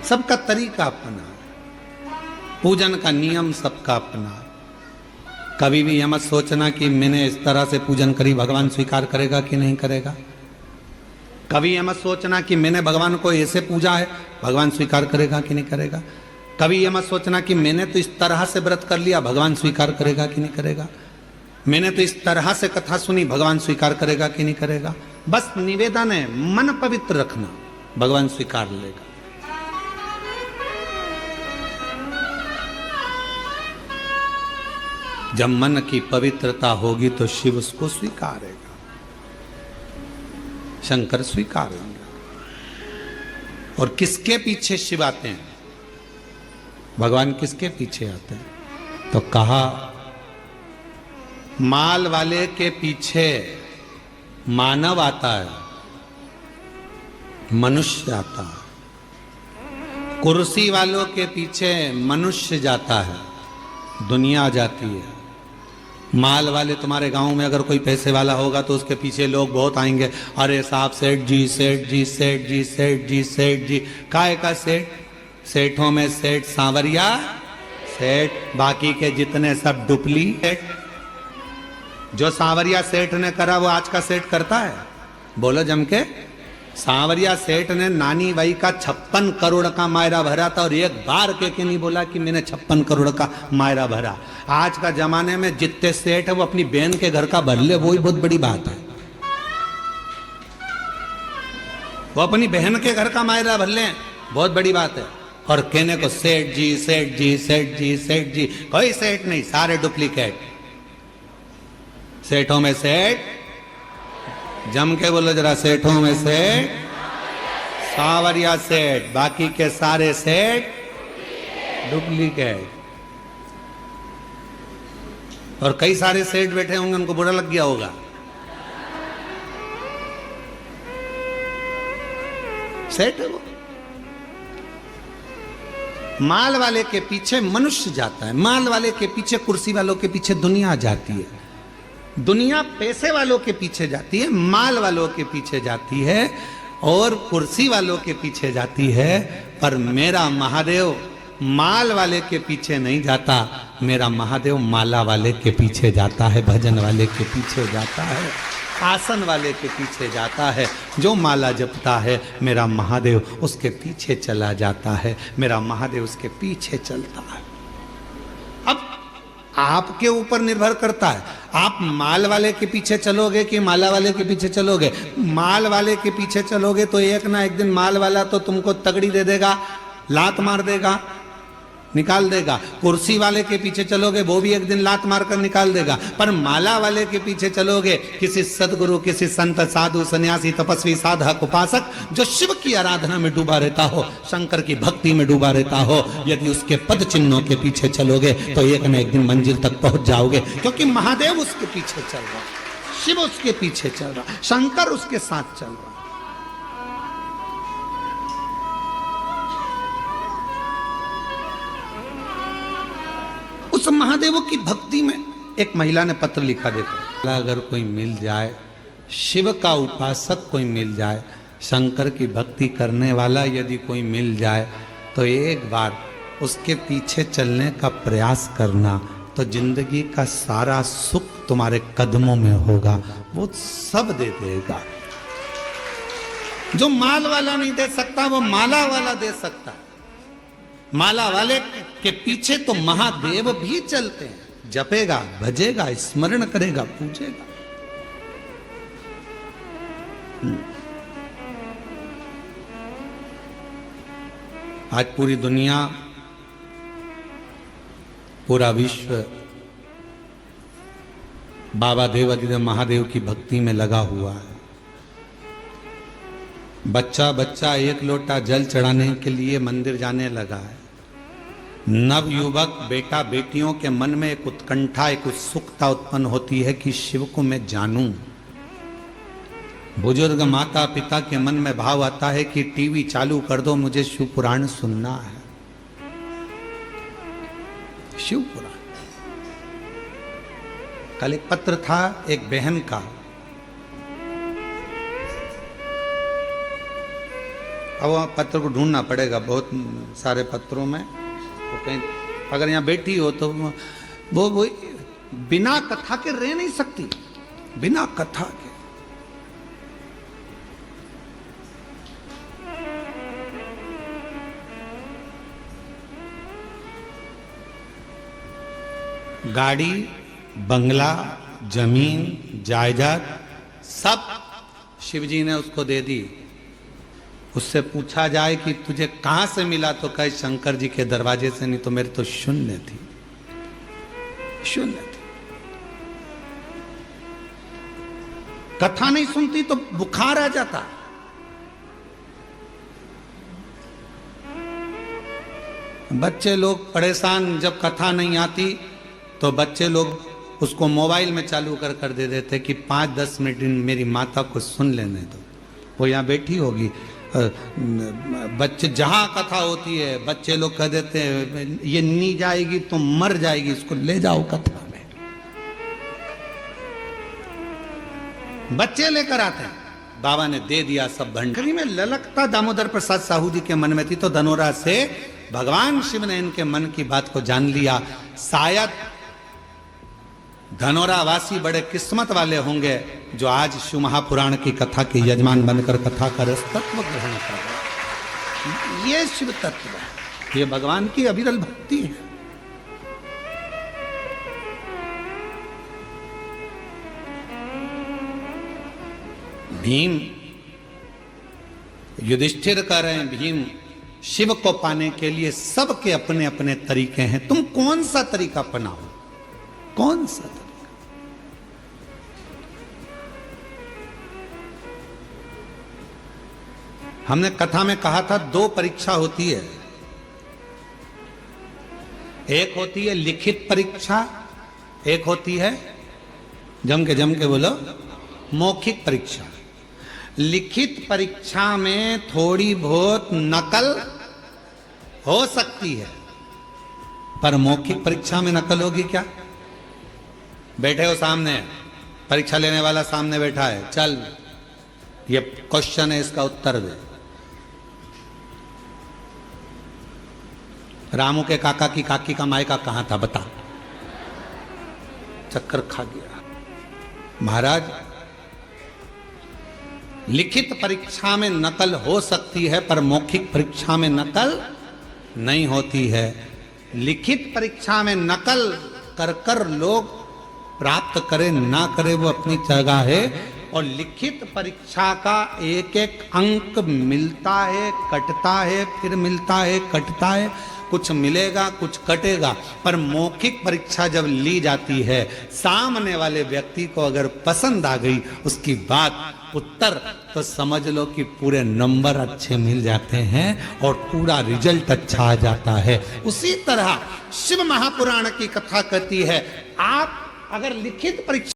सबका तरीका अपना, पूजन का नियम सबका अपना। कभी भी यह मत सोचना कि मैंने इस तरह से पूजन करी भगवान स्वीकार करेगा कि नहीं करेगा। कभी यह मत सोचना कि मैंने भगवान को ऐसे पूजा है, भगवान स्वीकार करेगा कि नहीं करेगा। कभी यह मत सोचना कि मैंने तो इस तरह से व्रत कर लिया, भगवान स्वीकार करेगा कि नहीं करेगा। मैंने तो इस तरह से कथा सुनी, भगवान स्वीकार करेगा कि नहीं करेगा। बस निवेदन है, मन पवित्र रखना, भगवान स्वीकार लेगा। जब मन की पवित्रता होगी तो शिव उसको स्वीकारेगा, शंकर स्वीकारेंगे। और किसके पीछे शिव आते हैं, भगवान किसके पीछे आते हैं? तो कहा माल वाले के पीछे मानव आता है, मनुष्य आता है। कुर्सी वालों के पीछे मनुष्य जाता है, दुनिया जाती है। माल वाले, तुम्हारे गांव में अगर कोई पैसे वाला होगा तो उसके पीछे लोग बहुत आएंगे, अरे साहब सेठ जी, सेठ जी, सेठ जी, सेठ जी, सेठ जी। काय का सेठ? सेठों में सेठ सांवरिया सेठ, बाकी के जितने सब डुप्लीकेट। जो सांवरिया सेठ ने करा वो आज का सेठ करता है? बोलो जम के। सांवरिया सेठ ने नानी बाई का 56 करोड़ का मायरा भरा था और एक बार के नहीं बोला कि मैंने 56 करोड़ का मायरा भरा। आज का जमाने में जितने सेठ है वो अपनी बहन के घर का भर ले, वो ही बहुत बड़ी बात है। वो अपनी बहन के घर का मायरा भर ले, बहुत बड़ी बात है। और कहने को सेठ जी, सेठ जी, सेठ जी, सेठ जी। कोई सेठ नहीं, सारे डुप्लीकेट। सेठों में सेठ, जम के बोलो जरा, सेठों में सेठ, सांवरिया सेठ, बाकी के सारे सेठ डुप्लीकेट। और कई सारे सेठ बैठे होंगे, उनको बुरा लग गया होगा। सेठ है वो। माल वाले के पीछे मनुष्य जाता है, माल वाले के पीछे, कुर्सी वालों के पीछे दुनिया जाती है। दुनिया पैसे वालों के पीछे जाती है, माल वालों के पीछे जाती है और कुर्सी वालों के पीछे जाती है। पर मेरा महादेव माल वाले के पीछे नहीं जाता, मेरा महादेव माला वाले के पीछे जाता है, भजन वाले के पीछे जाता है, आसन वाले के पीछे जाता है। जो माला जपता है मेरा महादेव उसके पीछे चला जाता है, मेरा महादेव उसके पीछे चलता है। अब आपके ऊपर निर्भर करता है, आप माल वाले के पीछे चलोगे कि माला वाले के पीछे चलोगे। माल वाले के पीछे चलोगे तो एक ना एक दिन माल वाला तो तुमको तगड़ी दे देगा, लात मार देगा, निकाल देगा। कुर्सी वाले के पीछे चलोगे वो भी एक दिन लात मारकर निकाल देगा। पर माला वाले के पीछे चलोगे, किसी सदगुरु, किसी संत, साधु, सन्यासी, तपस्वी, साधक, उपासक जो शिव की आराधना में डूबा रहता हो, शंकर की भक्ति में डूबा रहता हो, यदि उसके पद चिन्हों के पीछे चलोगे तो एक न एक दिन मंजिल तक पहुंच जाओगे। क्योंकि महादेव उसके पीछे चल रहा, शिव उसके पीछे चल रहा, शंकर उसके साथ चल रहा। उस महादेव की भक्ति में एक महिला ने पत्र लिखा, देखो, अगर कोई मिल जाए, शिव का उपासक कोई मिल जाए, शंकर की भक्ति करने वाला यदि कोई मिल जाए तो एक बार उसके पीछे चलने का प्रयास करना, तो जिंदगी का सारा सुख तुम्हारे कदमों में होगा, वो सब दे देगा। जो माल वाला नहीं दे सकता वो माला वाला दे सकता है। माला वाले के पीछे तो महादेव भी चलते हैं, जपेगा, भजेगा, स्मरण करेगा, पूजेगा। आज पूरी दुनिया, पूरा विश्व बाबा देवाधिदेव महादेव की भक्ति में लगा हुआ है। बच्चा बच्चा एक लोटा जल चढ़ाने के लिए मंदिर जाने लगा है। नवयुवक बेटा बेटियों के मन में एक उत्कंठा, एक उत्सुकता उत्पन्न होती है कि शिव को मैं जानूं। बुजुर्ग माता पिता के मन में भाव आता है कि टीवी चालू कर दो, मुझे शिव पुराण सुनना है। शिव पुराण। कल एक पत्र था एक बहन का, अब वहाँ पत्र को ढूंढना पड़ेगा बहुत सारे पत्रों में, तो कहीं अगर यहाँ बैठी हो तो वो बिना कथा के रह नहीं सकती, बिना कथा के। गाड़ी, बंगला, जमीन, जायदाद सब शिवजी ने उसको दे दी। उससे पूछा जाए कि तुझे कहां से मिला, तो कहे शंकर जी के दरवाजे से, नहीं तो मेरे तो शून्य थी, शून्य थी। कथा नहीं सुनती तो बुखार आ जाता। बच्चे लोग परेशान, जब कथा नहीं आती तो बच्चे लोग उसको मोबाइल में चालू कर दे देते कि 5-10 मिनट मेरी माता को सुन लेने दो। वो यहाँ बैठी होगी, बच्चे जहां कथा होती है बच्चे लोग कह देते हैं ये नहीं जाएगी तो मर जाएगी, इसको ले जाओ कथा में। बच्चे लेकर आते हैं। बाबा ने दे दिया सब भंडारी में। ललकता दामोदर प्रसाद साहू जी के मन में थी, तो धनोरा से भगवान शिव ने इनके मन की बात को जान लिया। शायद धनोरा वासी बड़े किस्मत वाले होंगे जो आज शिव महापुराण की कथा के यजमान बनकर कथा का रस तत्व ग्रहण कर रहे। ये शिव तत्व है, ये भगवान की अविरल भक्ति है। भीम युधिष्ठिर कह रहे हैं, भीम शिव को पाने के लिए सबके अपने अपने तरीके हैं, तुम कौन सा तरीका अपनाओ, कौन सा तरीका। हमने कथा में कहा था 2 परीक्षा होती है। एक होती है लिखित परीक्षा, एक होती है जम के बोलो मौखिक परीक्षा। लिखित परीक्षा में थोड़ी बहुत नकल हो सकती है, पर मौखिक परीक्षा में नकल होगी क्या? बैठे हो सामने, परीक्षा लेने वाला सामने बैठा है, चल ये क्वेश्चन है, इसका उत्तर दे। रामू के काका की काकी का मायका कहां था बता, चक्कर खा गया। महाराज लिखित परीक्षा में नकल हो सकती है, पर मौखिक परीक्षा में नकल नहीं होती है। लिखित परीक्षा में नकल कर कर लोग प्राप्त करे ना करे वो अपनी जगह है, और लिखित परीक्षा का एक एक अंक मिलता है, कटता है, फिर मिलता है, कटता है, कुछ मिलेगा कुछ कटेगा। पर मौखिक परीक्षा जब ली जाती है, सामने वाले व्यक्ति को अगर पसंद आ गई उसकी बात, उत्तर, तो समझ लो कि पूरे नंबर अच्छे मिल जाते हैं और पूरा रिजल्ट अच्छा आ जाता है। उसी तरह शिव महापुराण की कथा कहती है, आप अगर लिखित परीक्षा